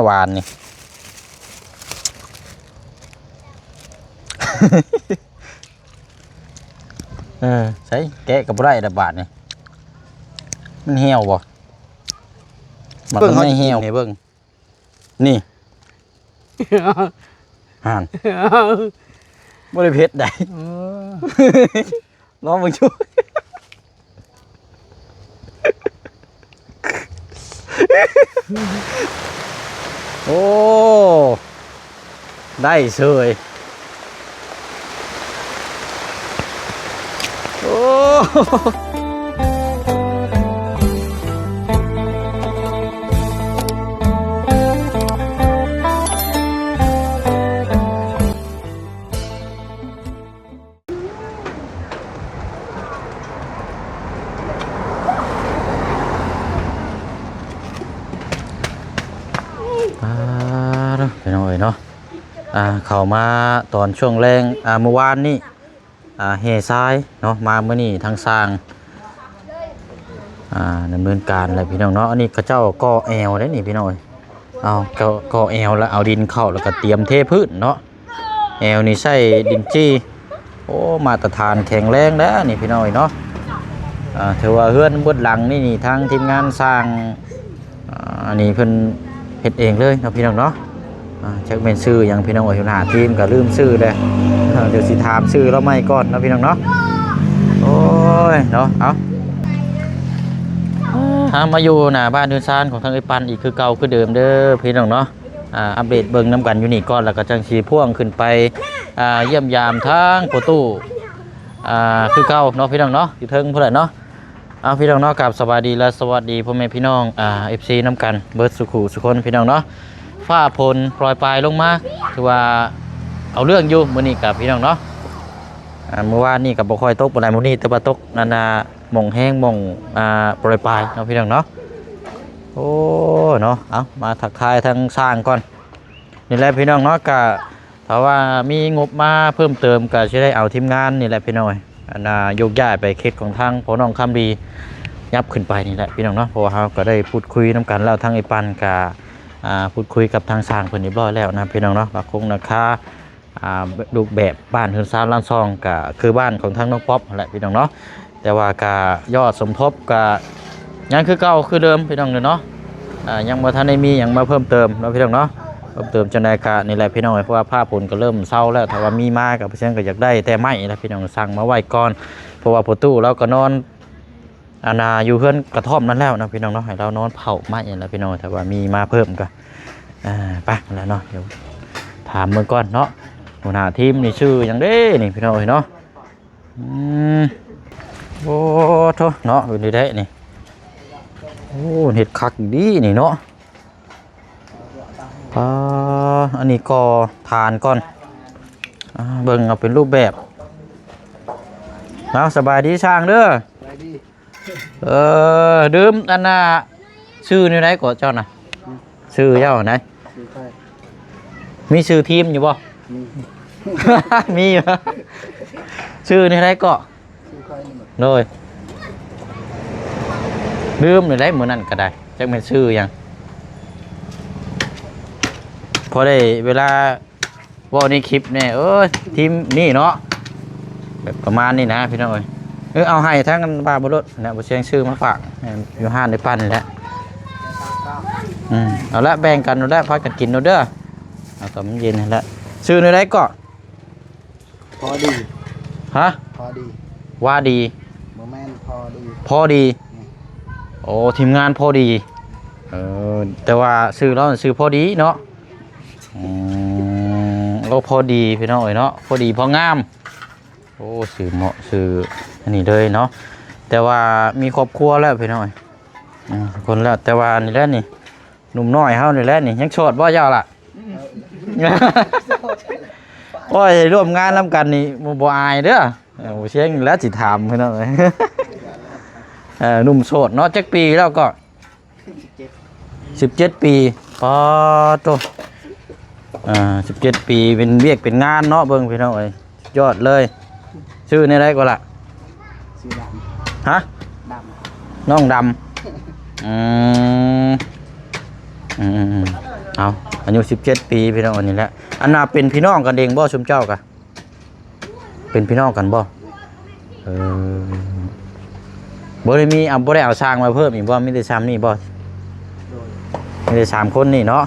หวานนี่ ใช่แกะกับไรระบาดนี่มันเหี่ยวบ่มันไม่เหี่ยวเบิ่งนี่ห่านบ่ได้เผ็ดได้น้องมึงช่วยโอ้ได้เฉยโอ้ไปหน่อยเนาะเข้ามาตอนช่วงแรงเมื่อวานนี้เฮซ้ายเนาะมาเมื่อนี้ทางสร้างดำเนินการอะไรพี่น้องเนาะอันนี้เขาเจ้าก่อแอวได้นี่พี่น้อยเอาก่อแอวแล้วเอาดินเข้าแล้วก็เตรียมเทพื้นเนาะแอวนี่ใส่ดินจี้โอ้มาตรฐานแข็งแรงแล้วนี่พี่น้อยเนาะถือว่าเฮือนเบื้องหลังนี่ทางทีมงานสร้างอันนี้เพิ่นเฮ็ดเองเลยเนาะพี่น้องเนาะเช็คเป็นชื่อยังพี่น้องว่าอยู่หาทีมก็ลืมชื่อเลยเดี๋ยวสิถามชื่อแล้วไม่ก่อนเนาะพี่น้องเนาะโอ้ยเนาะเอามาอยู่หน้าบ้านเดือนซานของทางไอ้ปันอีกคือเก่าคือเดิมเด้อพี่น้องเนาะอัปเดตเบิ่งน้ำกันอยู่นี่ก่อนแล้วก็จังสีพ่วงขึ้นไปเยี่ยมยามทางโปรตูคือเก่าเนาะพี่น้องเนาะอยู่เทิงเพื่อนเนาะเอาพี่น้องเนาะกับสวัสดีและสวัสดีพ่อแม่พี่น้องFC น้ำกันเบิร์ดสุขุสุคนพี่น้องเนาะฟ้าพลปล่อยปลายลงมาถือว่าเอาเรื่องอยู่มื้อนี้กับพี่น้องเนาะเมื่อวานนี่กับบ่ค่อยตกบ่ได้มื้อนี้แต่ว่าตกนานาหม่องแห้งหม่องปล่อยปลายเนาะพี่น้องเนาะโอ้เนาะเอามาทักทายทางสร้างก่อนนี่แหละพี่น้องเนาะก็ถ้าว่ามีงบมาเพิ่มเติมก็สิได้เอาทีมงานนี่แหละพี่น้อยยกย้ายไปเขตของทางพ่อน้องคำดียับขึ้นไปนี่แหละพี่น้องเนาะเพราะว่าเราก็ได้พูดคุยน้ำกันแล้วทางไอ้ปันกับพูดคุยกับทางสร้างเพิ่นเรียบร้อยแล้วนะพี่น้องเนาะว่าคงราคารูปแบบบ้านเฮือนซาวล้านซองก็คือบ้านของทางน้องป๊อปแหละพี่น้องเนาะแต่ว่าก็ยอดสมทบก็ยังคือเก่าคือเดิมพี่น้องเนาะยังบ่ทันได้มีหยังมาเพิ่มเติมเนาะพี่น้องเนาะเพิ่มเติมจังได๋ก็นี่แหละพี่น้องเพราะว่าภาพผลก็เริ่มเศร้าแล้วถ้าว่ามีมาก็เพิ่นก็อยากได้แต่ไม้นะพี่น้องสั่งมาไว้ก่อนเพราะว่าประตูเราก็นอนอยู่เพื่อนกระท่อมนั่นแล้วนะพี่น้องเนาะให้เรานอนเผาไม้แล้วพี่น้องถ้าว่ามีมาเพิ่มก็ไปแล้วเนาะเดี๋ยวถามเมื่อก่อนเนาะหัวหน้าทีมนี่ชื่อยังเด้นี่พี่น้องเนาะโอ้โธ่เนาะอยู่นี่ได้นี่โอ้เห็ดคักดีนี่เนาะอันนี้ก็ทานก่อนเบิ่งเอาเป็นรูปแบบสบายดีช่างเด้อดื่มอันน่ะชื่อนี่ไหนก่อนเจ้าน่ะชื่อเจ้าไหนมีชื่อทีมอยู่บ่มีอยู่ชื่อนี่ไหนก่อนเลยดื่มนี่ไหนเหมือนนั่นก็ได้จักเป็นชื่อยังพอได้เวลาว่าในคลิปเนี่ยทีมนี่เนาะแบบประมาณนี้นะพี่น้องเอาให้ทั้งบาบุรุษนะบุเชียงชื่อมาฝากอยู่ห้านในปั้นแล้วเอาละแบ่งกันเอาละพักกันกินเอาเด้อเอาตอนเย็นแล้วชื่อในไรก็พอดีฮะพอดีว่าดีโมเมนต์พอดีโอ้ทีมงานพอดีแต่ว่าชื่อเราชื่อพอดีเนาะเราพอดีพี่น้องเนาะพอดีพองามโอ้สื่อเหมาะสื่ออันนี้เลยเนาะแต่ว่ามีครอบครัวแล้วพี่น้อยคนแล้วแต่ว่านี่แหละนี่หนุ่มน้อยเฮานี่แหละนี่ยังโสดบ่ยาวล่ะโอ้ยร่วมงานนำกันนี่บ่อายเด้อเชียงแล้วสิถามพี่น้อยหนุ่มโสดเนาะจักปีแล้วก็17 ปีปอโต17 ปีเป็นเวียกเป็นงานเนาะเบิ่งพี่น้องยอดเลยชื่อนี่ได้ก็ล่ะชื่อดำฮะดำน้องดำ เอาอายุ17ปีพี่น้องอันนี้แหละอันน่ะเป็นพี่น้องกันเองบ่ชุมเจ้ากะเป็นพี่น้องกันบ่เออบ่ได้มีบ่ได้เอาสร้างมาเพิ่มอีกบ่มีแต่ซ้ำนี่บ่ โดย มีแต่3คนนี่เนาะ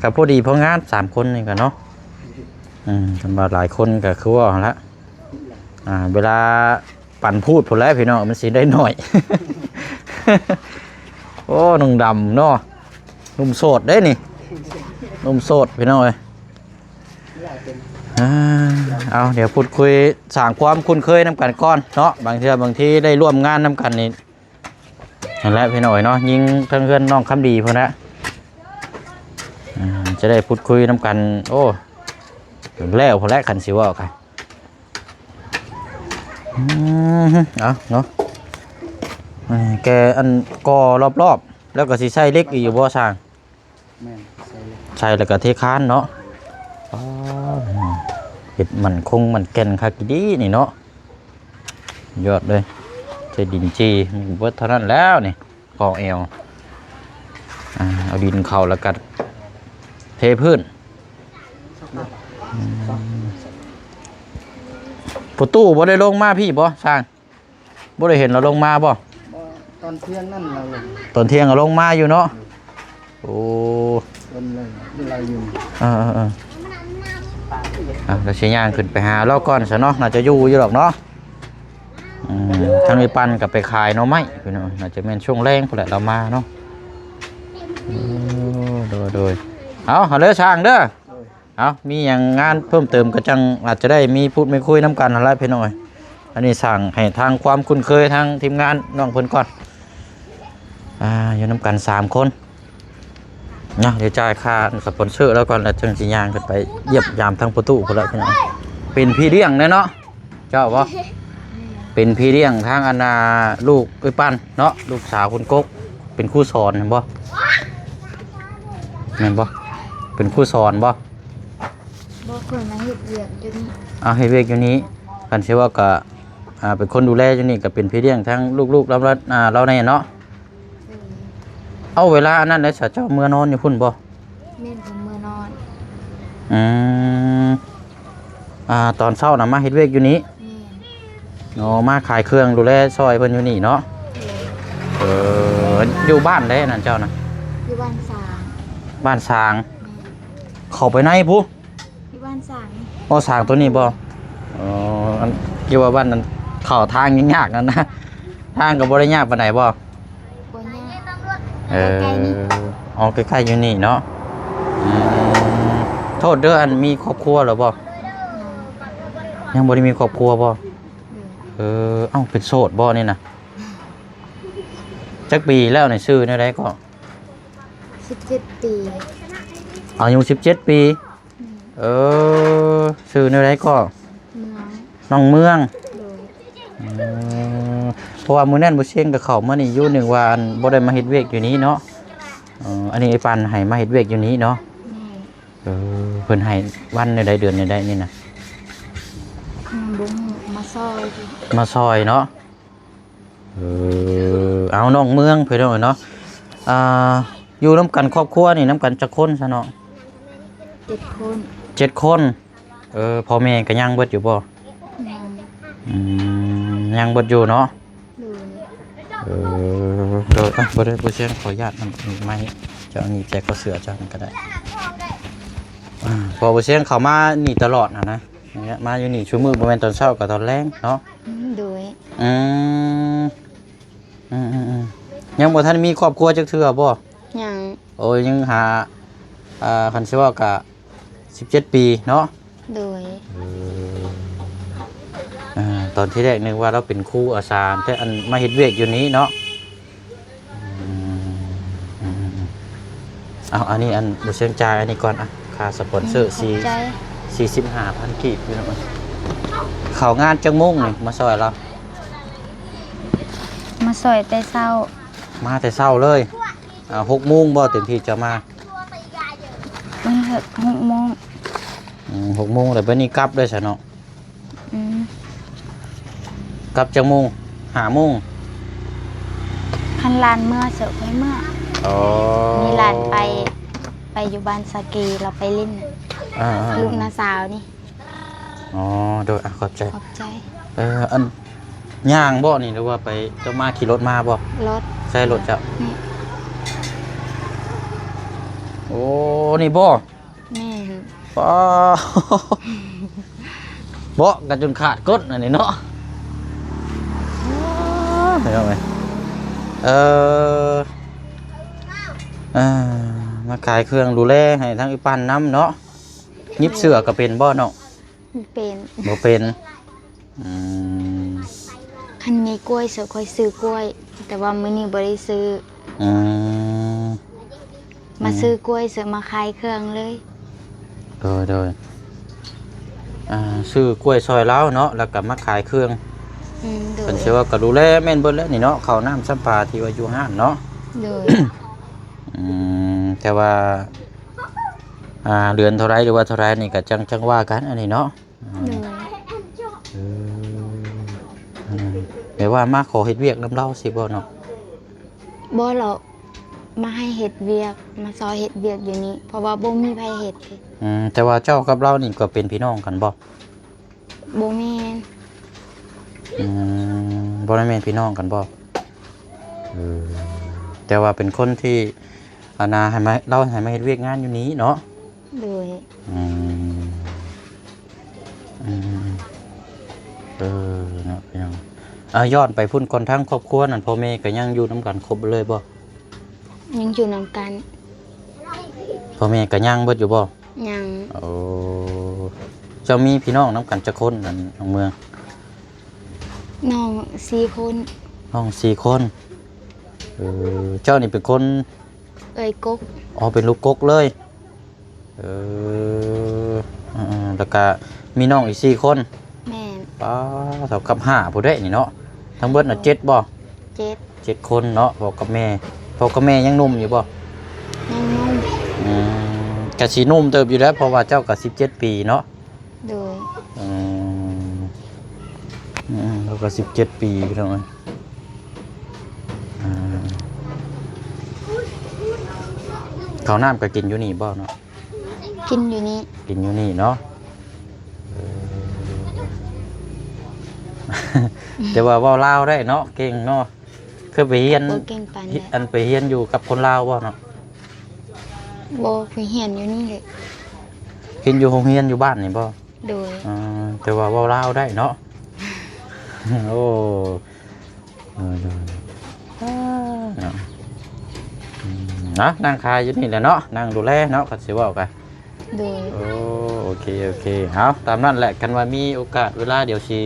ก็พอดีพองาน3คนนี่ก็เนาะกันว่าหลายคนก็คือว่าหั่นละเวลาปั่นพูดพุ่นแล้วพี่น้องมันสิได้น้อย โอ้หนุ่มดำเนาะหนุ่มโสดได้นี่หนุ่มโสดพี่น้องเอ้ยเอาเดี๋ยวพูดคุยสร้างความคุ้นเคยน้ำกันก่อนเนาะบางทีได้ร่วมงานน้ำกันนี่นั่นแหละพี่น้อยเนาะยิงเพื่อนน้องคำดีพวกนั้นจะได้พูดคุยน้ำกันโอ้แล้วพอแล้วคันสิว่ากันเอาเนาะแกอันกอรอบๆแล้วก็สิใส่เล็กอีกอยู่บ่สร้าง แม่นใส่เลย ใช่แล้วก็เทคานเนาะเห็ดมันคงมันแก่นคักดีนี่เนาะยอดเลยใช้ดินจีเบิดเท่านั้นแล้วนี่กอเอวเอาดินเข้าแล้วก็เทพื้นประตูบ่ได้ลงมาพี่บ่สร้างบ่ได้เห็นเราลงมาบ่ ตอนเที่ยงนั่นเราลง ตอนเที่ยงก็ลงมาอยู่เนาะโอ้ ต้นเลยที่เราอยู่ เราใช้ย่างขึ้นไปหาเราก่อนซะเนาะน่าจะอยู่หรอกเนาะทางไอ้ปันกับไปขายเนาะไม่พี่น้องน่าจะเป็นช่วงแรงพอแหละเรามาเนาะโดยเอาเลยช่างเด้อเอามีอย่างงานเพิ่มเติมก็จังอาจจะได้มีพูดไม่คุยน้ำกันอะไรพี่น้อยอันนี้สั่งให้ทางความคุ้นเคยทางทีมงานน้องเพิ่นก่อนอยู่น้ำกัน3 คนนะเดี๋ยวจ่ายค่าสปอนเซอร์แล้วก่อนแล้วจังสิย่างขึ้นไปเยียบยามทางประตูพุ่นละพี่น้องเป็นพี่เลี้ยงเนาะเจ้าบ่เป็นพี่เลี้ยงทางอนนาลูกไอ้ปั้นเนาะลูกสาวคุณกกเป็นครูสอนเห็นบ่แม่นบ่เป็นครูสอนบ่คนมาเฮ็ดเวียกอยู่นี่ ให้เวกอยู่นี้กันเชื่อว่าก็เป็นคนดูแลอยู่นี่ก็เป็นพี่เลี้ยงทั้งลูกๆเราในเนาะเอาเวลานั้นได้เจ้าเมื่อนอนอยู่พุ่นบ่ แม่นผมมือนอน ตอนเช้าน่ะมาเฮ็ดเวกอยู่นี้ แม่น เนาะมาขายเครื่องดูแลซอยเพิ่นอยู่นี่เนาะอยู่บ้านได้นั่นเจ้านะ อยู่บ้านสาง บ้านสาง แม่น เข้าไปในผู้ อยู่บ้านสาง สางตัวนี้บ่อันคิดว่าบ้านนั้นเข้าทางยากๆนั่นนะทางก็บ่ได้ยากปานใดบ่ บ่ยาก ใกล้ๆนี่ ใกล้ๆอยู่นี่เนาะโทษเด้ออันมีครอบครัวหรือบ่ยังบ่ได้มีครอบครัวบ่เป็นโสดบ่นี่นะจักปีแล้วในชื่อแนวใดก็ 17 ปี อายุ17 ปีชื่อแนวใดก็ เมือง น้องเมือง โดย เพราะว่ามื้อนั้นบ่เชียงกับเขามานี่อยู่1วันบ่ได้มาเฮ็ดเวียกอยู่นี้เนาะอันนี้ไอ้ปันให้มาเฮ็ดเวียกอยู่นี้เนาะ แม่ เพิ่นให้วันในใดเดือนในใดนี่นะ บุ้งมาซอย มาซอยเนาะเอาน้องเมืองเพิ่นเอาเนาะอยู่น้ำกันครอบครัวนี่น้ำกันจักคนซะเนาะ 7 คน 7 คนพ่อแม่ก็ยังเบิดอยู่บ่ ยัง ยังเบิดอยู่เนาะ โดย บ่ได้บ่เชียงขออนุญาตมันไม้เจ้านี่แจกก็เสือเจ้ามันก็ได้พอบ่เชียงเข้ามานี่ตลอดนะเนี่ยมาอยู่นี่ชั่วมื้อบ่แม่นตอนเช้ากับตอนแลงเนาะ โดย ยังบ่ทันมีครอบครัวจักเทื่อบ่ ยัง โอ้ยยังหาคันสิว่ากะ17 ปีเนาะ โดย ตอนที่แรกนึกว่าเราเป็นครูอาสาแต่อันมาเฮ็ดเวียกอยู่นี้เนาะอันนี้อันบ่เชียงจ่ายอันนี้ก่อนค่าสปอนเซอร์ ขอบใจ 45,000 กีบพี่น้องเข้างานจังมุ่งนี่มาซอยเรา มาซอยแต่เช้า มาแต่เช้าเลย6 โมงบ่เต็มที่จะมา มัน6 โมง 6 โมงแล้วบัดนี้กลับด้วยซะเนาะ อืม กลับจังโมง5 โมง คันลานเมื่อเสือไปเมื่อ อ๋อ มีลานไป ไปอยู่บ้านสากีเราไปเล่น อ่า ลูกน้าสาวนี่ อ๋อโดยขอบใจ ขอบใจ อันย่างบ่นี่หรือว่าไปเจ้ามาขี่รถมาบ่ รถ ใช่รถเจ้า นี่ โอ้นี่บ่ แม่น ป้า บ่กันจนขาดกดอันนี้เนาะเห็นไหมเออมาขายเครื่องดูแลให้ทั้งอีปันน้ำเนาะยิบเสือก็เป็นบ่เนาะ เป็น บ่เป็นอืม คันมีกล้วยเสือค่อยซื้อกล้วย แต่ว่ามื้อนี้บ่ได้ซื้อ อืม มาซื้อกล้วยเสือมาขายเครื่องเลย โดยซื้อกล้วยซอยแล้วเนาะแล้วก็มาขายเครื่อง โดย เป็นเชื่อว่าก็ดูแลแม่นเบิดแล้วนี่เนาะข้าวน้ำซ้ำปลาที่ว่าอยู่ห้านเนาะ โดย แต่ว่าเดือนเท่าไรหรือว่าเท่าไรนี่ก็จังว่ากันอันนี้เนาะ โดย แม่ว่ามาขอเฮ็ดเวียกน้ำเล่าสิบ่เนาะ บ่หรอกมาให้เฮ็ดเวียกมาซอยเฮ็ดเวียกอยู่นี้เพราะว่าบ่มีไผเฮ็ดเลย แต่ว่าเจ้ากับเรานี่ก็เป็นพี่น้องกันบ่ บ่แม่น บ่ได้แม่นพี่น้องกันบ่แต่ว่าเป็นคนที่ให้มาเราให้มาเฮ็ดเวียกงานอยู่นี้เนาะ โดย เนาะพี่น้องย้อนไปพุ่นก่อนทั้งครอบครัวนั่นพ่อแม่ก็ยังอยู่นํกันครบเลยบ่ ยังอยู่นำกัน พ่อแม่ก็ยังเบิดอยู่บ่ ยัง โอ้เจ้ามีพี่น้องนํกันจักคนนั่นน้องเมือง น้อง4คน น้อง4คนเจ้านี่เป็นคน เอ้ยกก เป็นลูกกกเลยแล้วก็มีน้องอีก4คน แม่น ป้าเท่ากับ5ผู้ใดนี่เนาะทั้งเบิดน่ะ7บ่ 7 7คนเนาะพ่อกับแม่ยังหนุ่มอยู่บ่ ยังนุ่ม กะสิหนุ่มเติบอยู่แล้วเพราะว่าเจ้าก็17ปีเนาะ โดย เราก็17ปีพี่น้องข้าวน้ำก็กินอยู่นี่บ่เนาะ กินอยู่นี้ กินอยู่นี่เนาะแต่ว่าเว้าลาวได้เนาะเก่งเนาะคือไปเรียน บ่เก่งปานใด อันไปเรียนอยู่กับคนลาวบ่เนาะ บ่ไปเฮียนอยู่นี่เลย กินอยู่โรงเรียนอยู่บ้านนี่บ่ โดย แต่ว่าเว้าลาวได้เนาะ โอ้นะนั่งคายอยู่นี่แหละเนาะนั่งดูแลเนาะก็สิเว้ากัน โดย โอเคเอาตามนั้นแหละกันว่ามีโอกาสเวลาเดี๋ยวสิ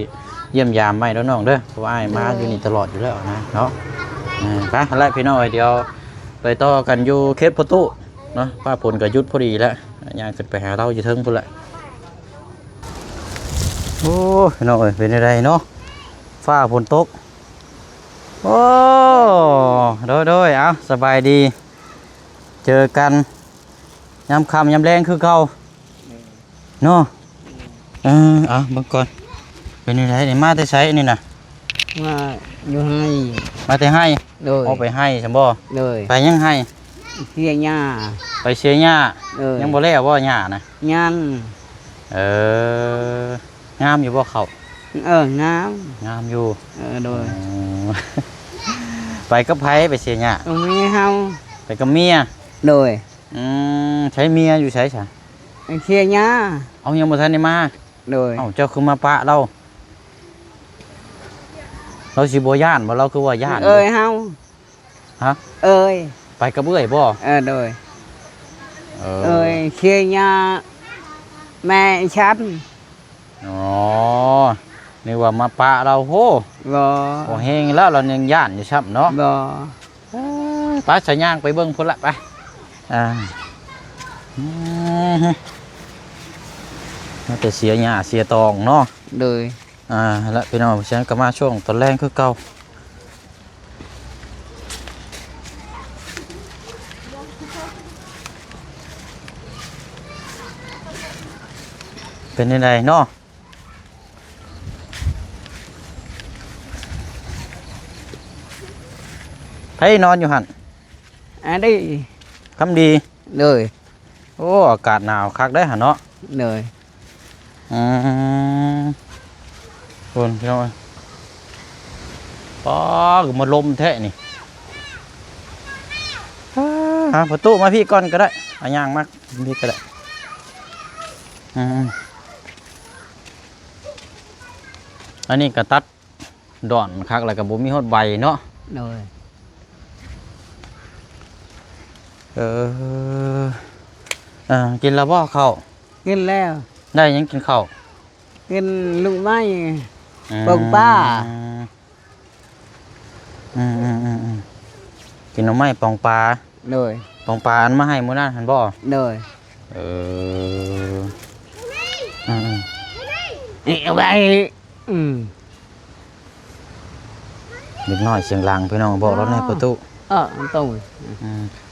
เยี่ยมยามใหม่น้องๆเด้อเพราะว่าอ้ายมาอยู่นี่ตลอดอยู่แล้วนะเนาะไปอะไรพี่น้อยเดี๋ยวไปต่อกันอยู่เคสประตูเนาะป้าผลก็หยุดพอดีแล้วย่างขึ้นไปหาเราอยู่เทิงพุ่นแหละโอ้พี่น้อยเป็นไงเนาะฟ้าฝนตกโอ้โดยเอาสบายดีเจอกันยามค่ำยามแรงคือเก่าเนาะเอาเบิ่งก่อนเป็นยังไงนี่มาแต่ใช้นี่นะ ว่าอยู่ให้ มาแต่ให้ โดย เอาไปให้ใช่บ่ โดย ไปยังให้ เสียหญ้า ไปเชียร์หญ้า โดย ยังบ่แล้วบ่หญ้านะ ยัง งามอยู่บ่เขา น้ งามอยู่ ำโดย ไปกับไผไปเชียร์หญ้า ตรงนี้เฮา ไปกับเมีย โดย ใช้เมียอยู่ใช้ซะ เสียหญ้า เอายังบ่ทันได้มา โดย เจ้าคือมาปะเราสิบ่ย่านบ่เราคือว่าย่าน เฮา ฮะ ไป ไปกับเอื้อยบ่ โดยเสียหญ้าแม่ฉัน อ๋อนี่ว่ามาปะเราโห บ่ บ่แฮงแล้วเรายังย่านอยู่ซ้ำเนาะ บ่ ไปสะย่างไปเบิ่งพุ่นละไปน่าจะเสียหญ้าเสียตองเนาะ โดย แล้วพี่น้องฉันก็มาช่วงตอนแรกคือเก่าเป็นยังไงเนาะไผนอนอยู่หั่น อันนี้ คำดี โดย โอ้อากาศหนาวคักได้หั่นเนาะ เลย อืมคนพี่น้องเอ้ยป๊อกมาลมแท้นี่ประตูมาพี่ก่อนก็ได้เอาย่างมากพี่ก็ได้อันนี้ก็ตัดดอนคักแล้วก็บ่มีฮอดใบเนาะ เลย กินแล้วบ่ข้าว กินแล้ว ได้ยังกินข้าว กินลูกไม้ปงป้า กินหน่อไม้ปองปลา เลย ปองปลาอันมาให้มื้อนั้นหันบ่ เลย เออม เอาไปเด็กน้อยเสียงลังพี่น้องบอกรถในประตู ตู้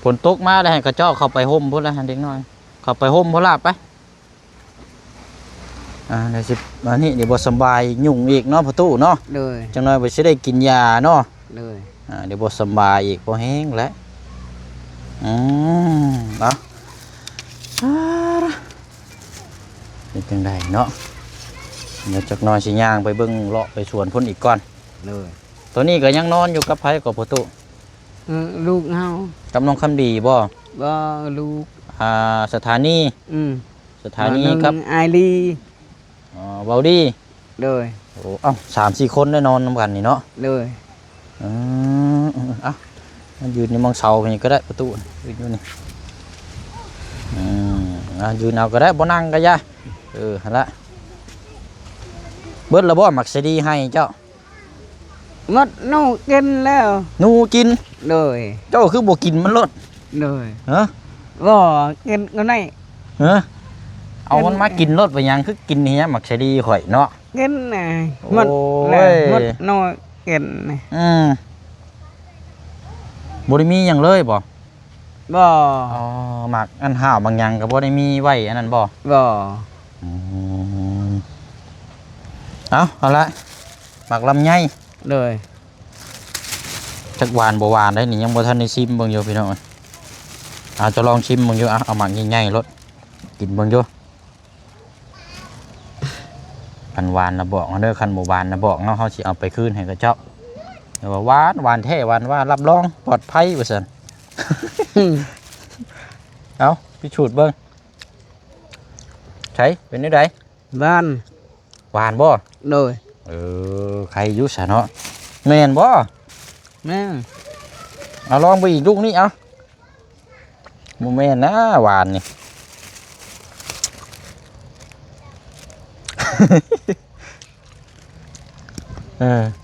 ฝนตกมาได้ให้กระเจ้าเข้าไปห่มพุ่นแล้วเด็กน้อยเข้าไปห่มพุ่นลาบไปเดี๋ยวสิอันนี้เดี๋ยวบ่สบายยุ่งอีกเนาะประตูเนาะ เลย จังน้อยบ่สิได้กินยาเนาะ เลย เดี๋ยวบ่สบายอีกบ่แห้งแล้วเนาะเป็นจังไดเนาะเดี๋ยวจักหน้อยสิย่างไปเบิ่งเลาะไปสวนพุ่นอีกก่อน เลย ตัวนี้ก็ยังนอนอยู่กับไผกับประตู ลูกเฮา กับน้องคำดีบ่ บ่ลูก สถานีสถานีครับ ไอรี เบาดี เลย โอ้เอ้า3-4 คนได้นอนนำกันนี่เนาะ เลย มันยืนในมองเสาอย่างนี้ก็ได้ประตูยืนอยู่นี่ยืนเอาก็ได้บ่นั่งก็ย่าหั่นละเบิดแล้วบ่มักสิดีให้เจ้า หมดนูกินแล้ว หนูกิน เลย เจ้าคือบ่กินมันลด เลย ฮะ บ่กินก็ได้ ฮะเอามันมากินรถไปยังคือกินเฮียมักสิดีข่อยเนาะ กินน่ะหมด โอ้ย แล้วหมดนูกินน่ะ บ่ได้มีหยังเลยบ่ บ่ หมักอันห่าวบางอย่างก็บ่ได้มีไว้อันนั้นบ่ บ่ เอาละหมักลำไย เลย จักหวานบ่หวานได้นี่ยังบ่ทันได้ชิมเบิ่งอยู่พี่น้องจะลองชิมเบิ่งอยู่เอาหมักใหญ่ๆรสกินเบิ่งอยู่คันหวานน่ะบอกเด้อคันบ่หวานน่ะบอกเนาะเฮาสิเอาไปคืนให้กับเจ้าแต่ว่าหวานแท้หวานว่ารับรองปลอดภัยว่าซั่น เอาพิสูจน์เบิ่งใช่เป็นจังได บ้าน หวานบ่ เลย ใครอยู่ซะเนาะแม่นบ่ แม่ เอาลองไปอีกลูกนี้เอาโมเมนต์นะหวานนี่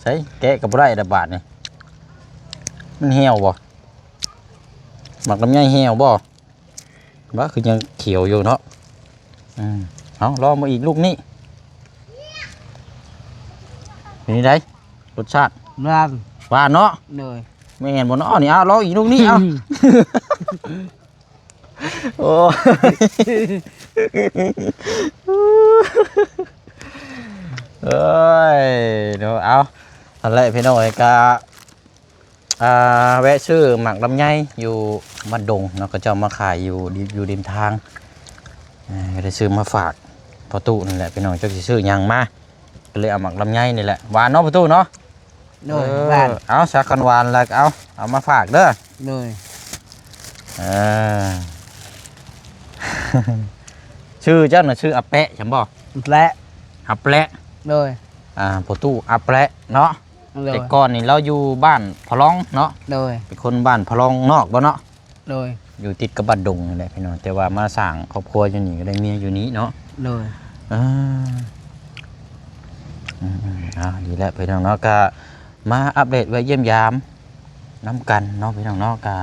ใช่แกะกับไรระบาดนี่มันเหี่ยวบ่หมักลำไยเหี่ยวบ่บ้าคือยังเขียวอยู่เนาะเอาลองมาอีกลูกนี้เป็นไงรสชาติ บ้าน หวานเนาะ เลย ไม่เห็นบ่เนาะนี่เอาลองอีกลูกนี้เอา โอ้เอ้ยเดี๋ยวเอาอะไรพี่น้อยก็แวะซื้อหมักลำไยอยู่บ้านดงเนาะก็จะมาขายอยู่ริมทางก็ได้ซื้อมาฝากประตูนั่นแหละพี่น้องจะซื้อยังมาก็เลยเอาหมักลำไยนี่แหละหวานเนาะประตูเนาะ เลยบ้าน เอาสักกันหวานแล้วเอามาฝากเด้อ เลย ชื่อเจ้าน่ะชื่ออาแปะฉันบอก และ อาแปะ เลย ประตูอาแปะเนาะ เลย แต่ก่อนนี่เราอยู่บ้านพะลองเนาะ เลย เป็นคนบ้านพะลองนอกบ่เนาะ เลย อยู่ติดกับบ้านดงนี่แหละพี่น้องแต่ว่ามาสร้างครอบครัวอยู่นี่ก็ได้เมียอยู่นี้เนาะ เลย ดีแล้วพี่น้องเนาะก็มาอัปเดตไว้เยี่ยมยามน้ำกันเนาะพี่น้องเนาะก็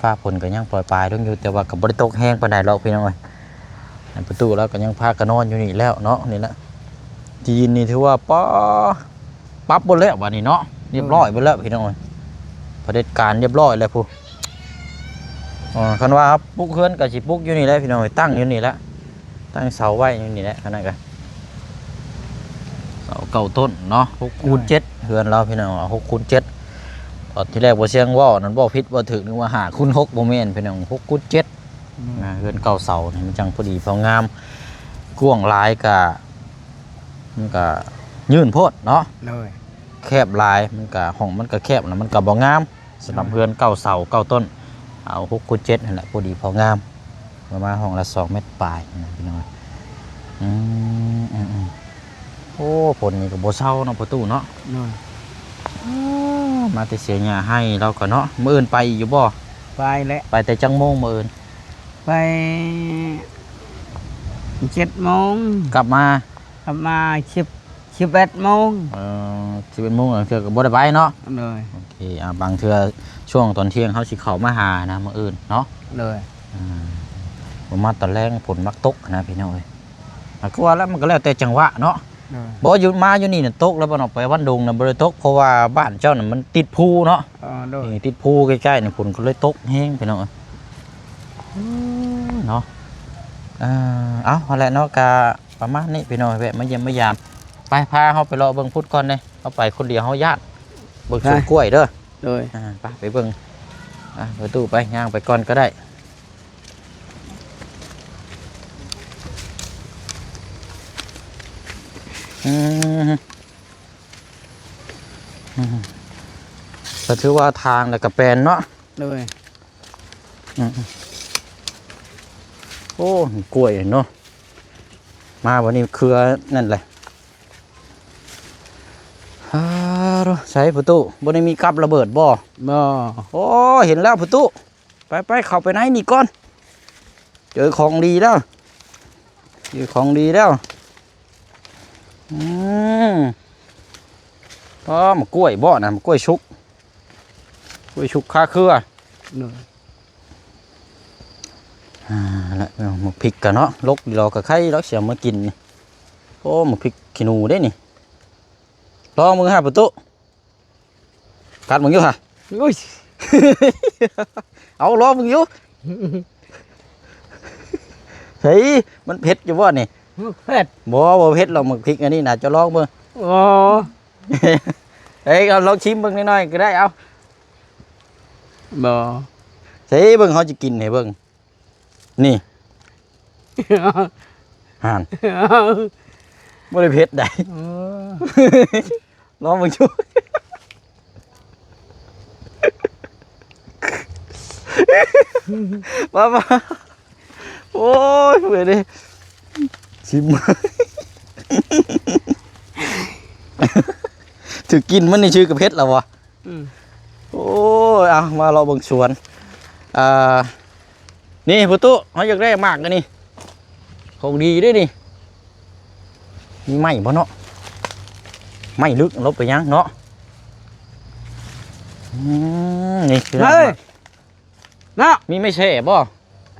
ฟ้าฝนก็ยังปล่อยปลายลงอยู่แต่ว่ากับบริตกแห้งปานใดหรอกพี่น้องเอ้ยประตูแล้วก็ยังพากันนอนอยู่นี่แล้วเนาะนี่แหละจีนนี่ถือว่าปั๊บบนแล้ววันนี้เนาะเรียบร้อยไปแล้วพี่น้องเอ้ยเผด็จการเรียบร้อยแล้วผู้คันว่าปุ๊กเฮือนกับสิปุ๊กอยู่นี่แหละพี่น้องเอ้ยตั้งอยู่นี่แล้วตั้งเสาไว้อยู่นี่แหละขนาดกันเสาเก่าต้นเนาะ6x7เฮือนเราพี่น้อง6x7ตอนที่แรกบ่เสียงว่านั่นบ่ผิดบ่ถึกนึกว่า5x6บ่แม่นพี่น้อง6x7 เฮือนเก่าเสานี่มันจังพอดีพองามกว้างหลายก็มันก็ยืนโพดเนาะ เลย แคบหลายมันก็ห้องมันก็แคบแล้วมันก็บ่งามสำหรับเฮือนเก่าเสาเก่าต้นเอา6คูณ7นั่นแหละพอดีพองามประมาณห้องละ2 เมตรปลายนะพี่น้อยโอ้ผลนี่ก็บ่เศร้าเนาะประตูเนาะ เลย มาแต่เสียหญ้าให้เราก็เนาะมื้ออื่นไปอยู่บ่ ไปแล้ว ไปแต่จังโมงมื้ออื่น ไป7 โมง กลับมาก ลับมา11 โมง 11โมงเทื่อก็บ่ได้ไปเนาะ เลย โอเคบางเทื่อช่วงตอนเที่ยงเฮาสิเข้ามาหานะมื้ออื่นเนาะ เลย ผมมาตอนแรกฝนมักตกนะพี่น้องเอ้ยก็ว่าแล้วมันก็แล้วแต่จังหวะเนาะ เลย บ่อยู่มาอยู่นี่น่ะตกแล้วบ่ออกไปวันดงน่ะบ่ได้ตกเพราะว่าบ้านเจ้าน่ะมันติดภูเนาะ เลย นี่ติดภูใกล้ๆนี่ฝนก็เลยตกแฮงพี่น้องเอ้ยเนาะเอาแหละเนาะกะประมาณนี้พี่น้องแวะมาเยี่ยมมายามไปพาเฮาไปรอเบิ่งพุทธก่อนเด้เฮาไปคนเดียวเฮาญาติเบิ่งสวนกล้วยเด้อ เลย ไปเบิ่งประตูไปย่างไปก่อนก็ได้ก็ถือว่าทางแล้วก็แปลนเนาะ เลย โอ้กล้วยเนาะมาวันนี้เครือนั่นแหละใช้ประตูบนนี้มีกับระเบิดบ่ บ่ โอ้เห็นแล้วประตูไปเข้าไปไหนนี่ก่อนเจอของดีแล้วเจอของดีแล้วมากล้วยบ่นะมากล้วยชุกคาเครือ เลย แล้วหมกพริกกันเนาะลกดีเรากับไข่เราเสียมากินนี่โอ้หมกพริกขี้หนูได้นี่ลองมึงฮะประตูกัดมึงอยู่ฮะ อุ้ย เอาลองมึงอยู่เฮ้ยมันเผ็ดอยู่บ่นี่ เผ็ด บ่เผ็ดเราหมกพริกอันนี้น่าจะลองมึง โอ้ เฮ้ยเอาลองชิมเบิ่งหน่อยๆก็ได้เอา บ่ เฮ้ยเบิ่งเขาจะกินให้เบิ่งนี่ห่านบ่ได้เผ็ดได้ ลองมึงช่วยมาโอ้ยเบื่อดิชิมถือกินมันนี่ชื่อกับเพชรแล้ววะโอ้ยเอามาเราเบิ่งสวนนี่พุตุเขาอยากได้มากเลยนี่ของดีด้วยนี่มีไม้บ่เนาะไม่ลึกลบไปยังเนาะนี่คือ เฮ้ยนะ มีไม่ใช่บ่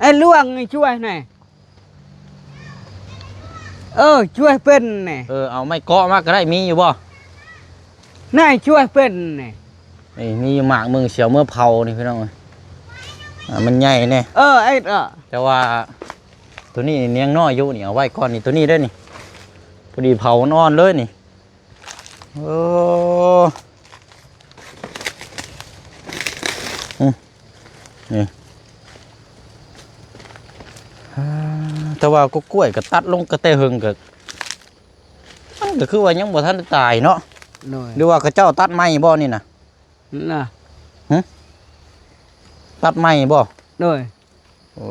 ไอ้ล่วงนี่ช่วยหน่อยช่วยเป็นนี่ เอาไม่เกาะมากก็ได้มีอยู่บ่ นายช่วยเป็นนี่ นี่มีอยู่หมากมึงเสียวเมื่อเผานี่พี่น้องมันใหญ่เนี่ย ไอ้แต่ว่าตัวนี้เนียงน้อยอยู่นี่เอาไว้ก่อนนี่ตัวนี้ได้นี่พอดีเผานอนเลยนี่โอ้นี่แต่ว่าก็กล้วยก็ตัดลงกระเตะหึงก็มันก็คือว่ายังบ่ทันได้ตายเนาะ เลย หรือว่าเขาเจ้าตัดไม้บ่นี่นะ น่ะ ตัดไม้บ่ เลย โอ้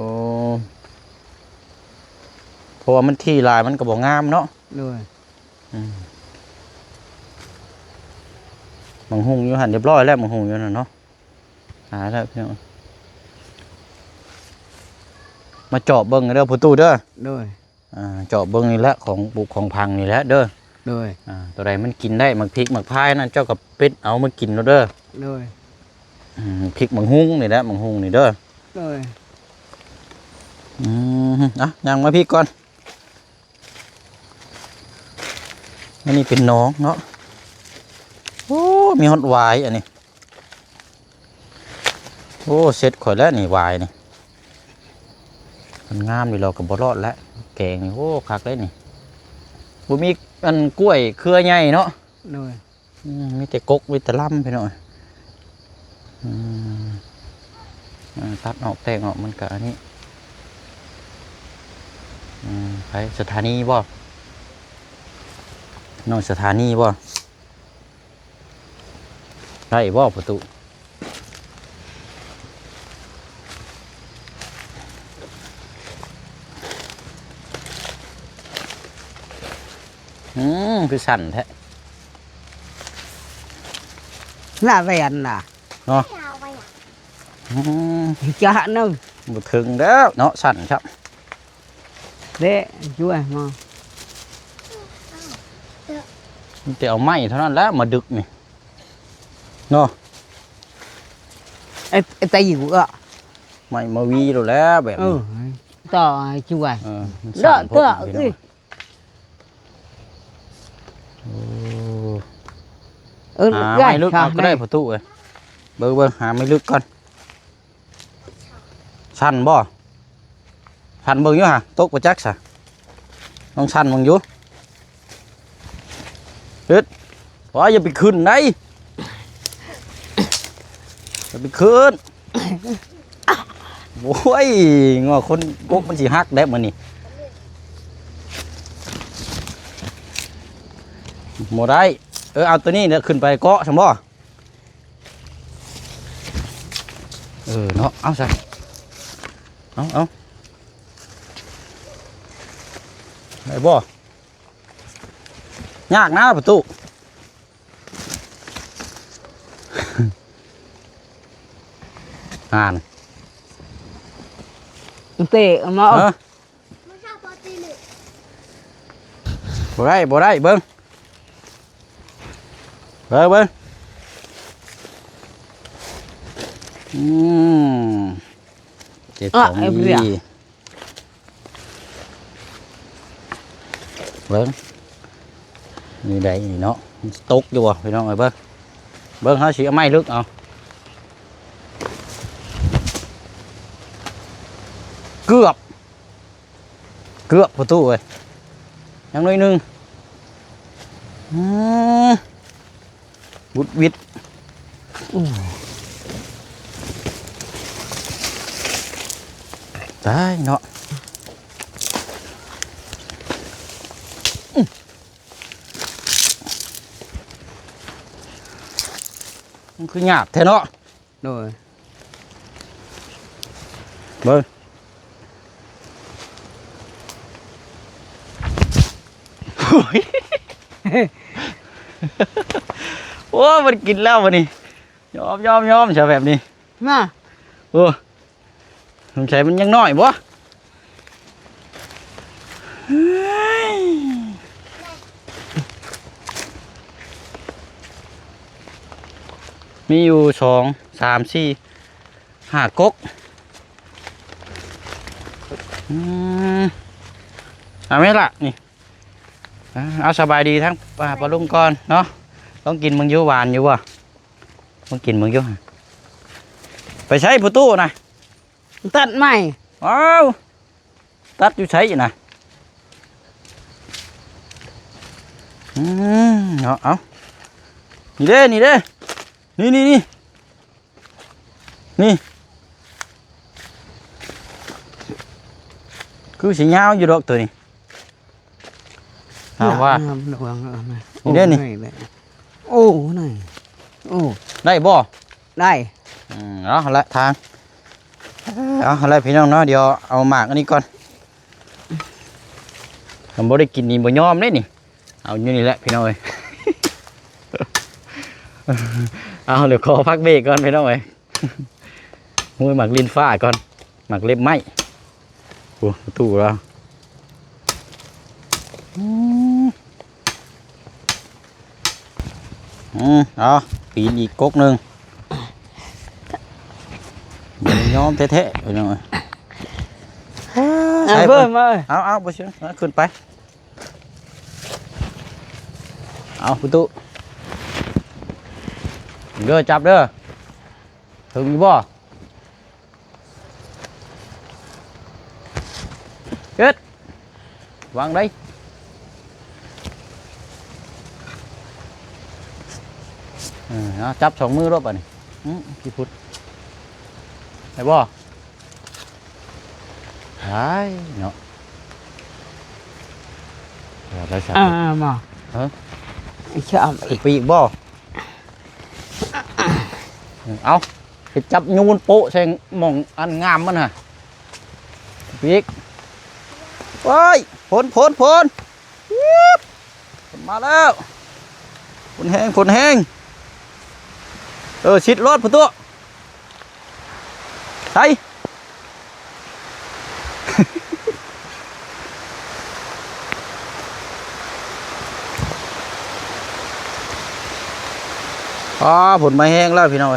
เพราะว่ามันที่ลายมันก็บ่งามเนาะ เลย มังหุงอยู่หันเรียบร้อยแล้วมังหุงอยู่นั่นเนาะหาแล้วพี่น้องมาเจาะเบิ้งเด้อประตูเด้อ เลย เจาะเบิ้งนี่แหละของบุกของพังนี่แหละเด้อ เลย ตัวใดมันกินได้มักพริกมักพายนั่นเจ้ากับเป็ดเอามากินเด้อ เลย พริกมังหุงนี่แหละมังหุงนี่เด้อ เลย ยังมาพริกก่อนอันนี้เป็นน้องเนาะโอ้มีฮอตวายอันนี้โอ้เสร็จข่อยแล้วนี่วายนี่มันงามดีเรากับบรอดแล้วแกงนี่โอ้คักเลยนี่บ่มีอันกล้วยเครือใหญ่เนาะ เลย มีแต่กกมีแต่ล่ำไปหน่อยตัดออกแตกออกมันกะอันนี้ ไปสถานีบ่น้องสถานีบ่ได้บ่ประตูคือสั่นแท้ น่าเรียนน่ะ เนาะ จะนึง บ่ถึงแล้วเนาะสั่นครับ เด้ช่วยมา มันจะเอาไม้เท่านั้นแหล้วมาดึกนี่เนาะ ไอ้ตาอยู่ก็ ไม้มาวีแล้วแบบนี้ ต่อช่วย มัน เด้อ สั่นพว เด้ ก อ นี้ เอ้ย หาไม่ลึกเอาก็ได้ประตูเอ้ยเบิ่งหาไม่ลึกก่อนสั่นบ่สั่นเบิ่งอยู่ฮะตกบ่จักซะต้องสั่นเบิ่งอยู่เฮ็ดว่าอย่าไปขึ้นได้อย่าไปขึ้นโอ้ยงอคนกกมันสิฮักได้มื้อนี้บ่ได้เอาตัวนี้เนี่ยขึ้นไปเกาะซั่นบ่เนาะเอาซะเอาได้บ่ยากนะประตู อ่าน เตะมา บ่ได้เบิ่งเจ็บสองมีเบิ่งนี่ได้นี่เนาะตกอยู่บ่พี่น้องเอ้ยเบิ่งเฮาสิเอาไม้ลึกเอาเกือบประตูเอ้ยยังน้อยหนึงบุดวิดได้เนาะมันคือหยาบแท้เนาะ โดย เบิ่งโอ้มันกินแล้ววันนี้ยอมใช่แบบนี้ มา โอ้สงสัยมันยังน้อยบ่มีอยู่2 3 4 5ก๊กเอาไหมล่ะนี่เอาสบายดีทั้งปลาลุงก่อนเนาะต้องกินมึงอยู่หวานอยู่บ่ต้องกินมึงอยู่ไปใช้ประตูนะ ตัดใหม่ อ้าวตัดอยู่ใช้นะเนาะเอานี่เด้นี่คือสียาวอยู่ดอกตัวนี้ถามว่านี่เด้นี่ โอ้หน่อยโอ้ ได้บ่ ได้ เอาละทางเอาอะไรพี่น้องเนาะเดี๋ยวเอาหมากอันนี้ก่อนผมบ่ได้กินนี่บ่ยอมเลยนี่เอาอยู่นี่แหละพี่น้องเอ้ย เอาเดี๋ยวขอพักเบรกก่อนพี่น้องเอ้ย มุ้ยหมักลิ้นฟ้าก่อนหมักเล็บไม้โอ้ตู้เราเอาปีนอีกก๊กหนึ่งยอมเทะๆพี่น้องเอ้ยใช่เพิ่มเลยเอาไปเชื่อขึ้นไปเอาประตูเด้อจับเด้อถึงอยู่บ่เฮ็ดวางได้จับ2 มือรอบอ่ะนี่พี่พุทธได้บ่ได้เนาะ แล้วสับ มา ฮะ ชอบ อีกปีกบ่เอาไปจับยูนโปะใส่หม่องอันงามมันฮะปีกโอ้ยผลมาแล้วผลแห้งชิดรถประตูใส่ ผลไม้แห้งแล้วพี่น้อง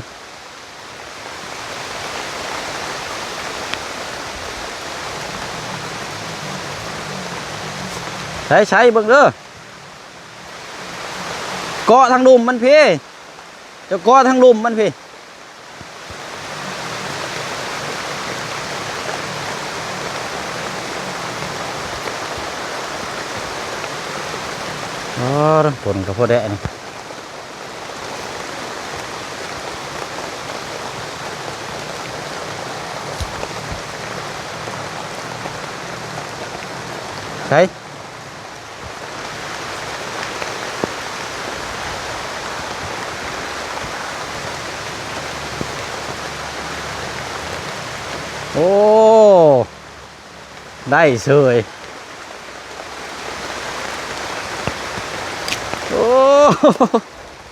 ใช้เบิ่งเด้อเกาะทางดุมมันพี่จะเกาะทางดุมมันพี่ผลกับพอแดะนี่ใช่โอ้ได้เสยโอ้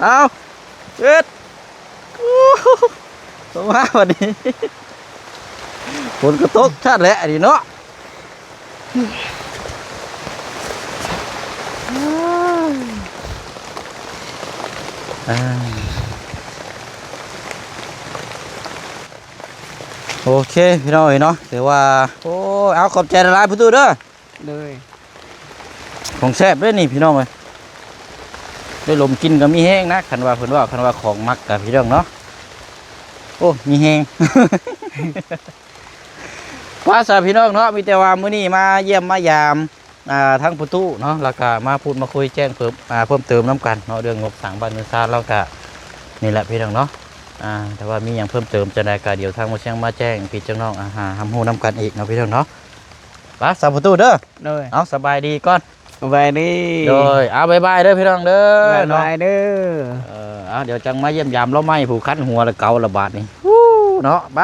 เอาเจ็ดสมาวันนี้ฝนกระตกชาติแหละดิเนาะโอเคพี่น้องเนาะถือว่าโอ้เอาขอบใจละลายประตูเด้อ เลย ของแซ่บด้วยนี่พี่น้องเลยได้ลมกินก็มีแห้งนะคันว่าของมักกับพี่น้องเนาะโอ้มีแห้ง ว่าสาพี่น้องเนาะมีแต่ว่ามื้อนี้มาเยี่ยมมายามทั้งประตูเนาะแล้วก็มาพูดมาคุยแจ้งเพิ่มเติมน้ำกันเนาะเรื่องงบสั่งบ้านเมืองซาแล้วก็นี่แหละพี่น้องเนาะแต่ว่ามีอย่างเพิ่มเติมจะได้ก็เดี๋ยวทางมาเชียงมาแจ้งพี่เจ้าน้องทำหูน้ำกันอีกเนาะพี่น้องเนาะว่าสาประตูเด้อ เลย เอาสบายดีก่อน ไปดิ โดยเอาบายบายเด้อพี่น้องเด้อ ไป เนาะ เด้อ เอาเดี๋ยวจังมาเยี่ยมยามเราไม่ผูกคันหัวละเกาละบาดนี่เนาะไป